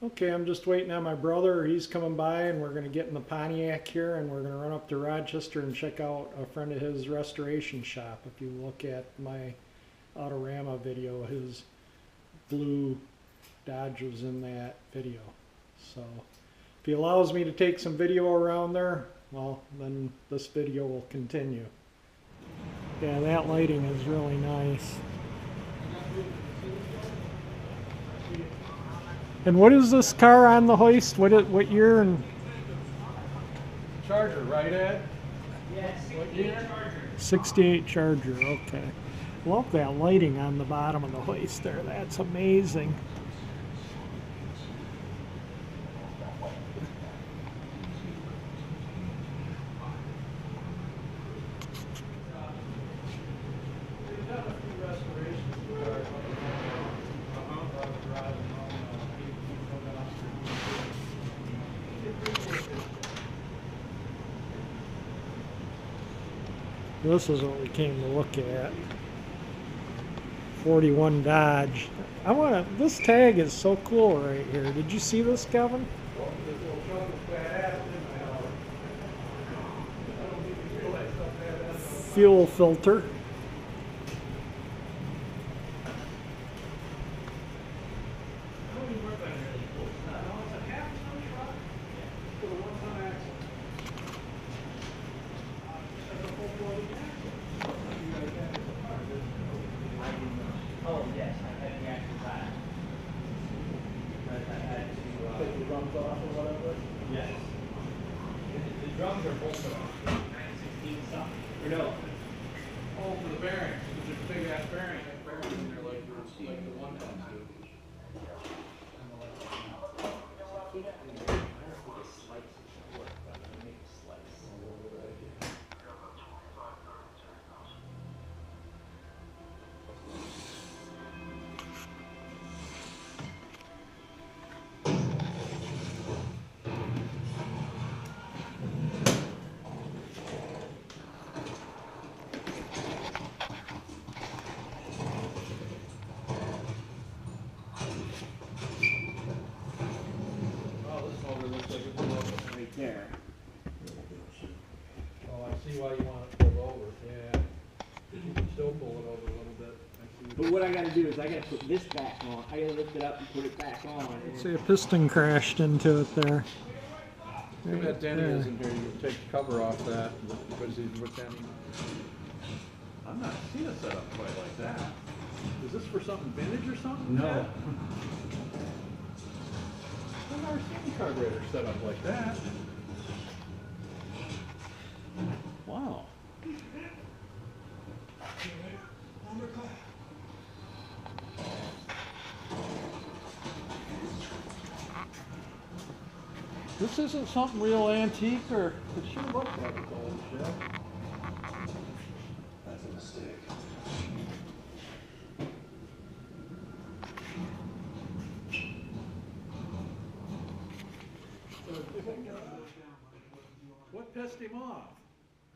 Okay, I'm just waiting on my brother. He's coming by and we're going to get in the Pontiac here and we're going to run up to Rochester and check out a friend of his restoration shop. If you look at my Autorama video, his blue Dodge was in that video. So if he allows me to take some video around there, well, then this video will continue. Yeah, that lighting is really nice. And what is this car on the hoist? What year? And Charger, right, Ed? Yes, 68 Charger. 68 Charger, okay. Love that lighting on the bottom of the hoist there. That's amazing. This is what we came to look at. 41 Dodge. This tag is so cool right here. Did you see this, Kevin? Fuel filter. Oh, yes, I had the actual side. But I had to, Take the drums off or whatever? yes. The drums are bolted off, 916 something. Or no, Oh, for the bearings, there's a big ass bearing in there like the one tons do. there. Oh, I see why you want it pulled over, yeah. You can still pull it over a little bit. I see But what I gotta do is I gotta put this back on. I gotta lift it up and put it back on. See, a piston crashed into it there. Too bad Danny isn't here, you take the cover off that, because he's with Danny. I'm not seeing it set up quite like that. Is this for something vintage or something? No. I've never seen a carburetor set up like that. Wow. This isn't something real antique, or it sure looks like it's old shit. That's a mistake. What pissed him off?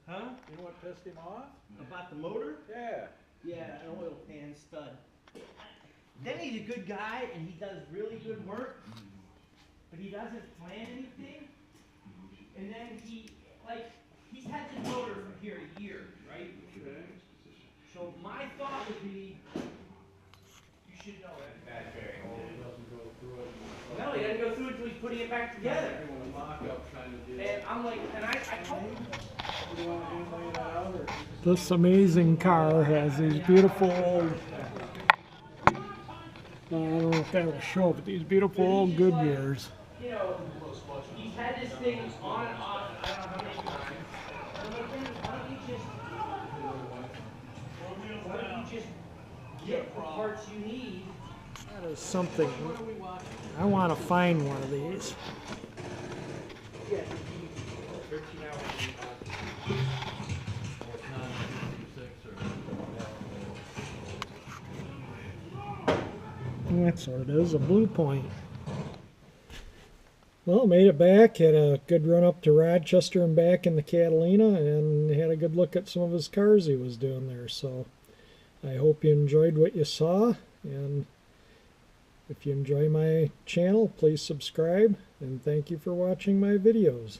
Huh? You know what pissed him off? About the motor? Yeah. Yeah, an oil pan stud. Denny's a good guy and he does really good work, but he doesn't plan anything. And then he's had this motor for here a year, right? Okay. So my thought would be, you should know that bad bearing. Oh, it doesn't go through it. No, he doesn't go through it until he's putting it back together. A mock-up kind of deal. And I'm like, and I told him. Do you want to lay that out, or? This amazing car has these beautiful old, I don't know if that will show, but these beautiful old Goodyears. You know, he's had this thing on and off, I don't know how many times. I'm like, "Denny, why don't you just get the parts you need?" That is something, I want to find one of these. Yeah. 13 hours. That's what it is, a Blue Point. Well, made it back, had a good run up to Rochester and back in the Catalina, and had a good look at some of his cars he was doing there. So I hope you enjoyed what you saw, and If you enjoy my channel, please subscribe, and thank you for watching my videos.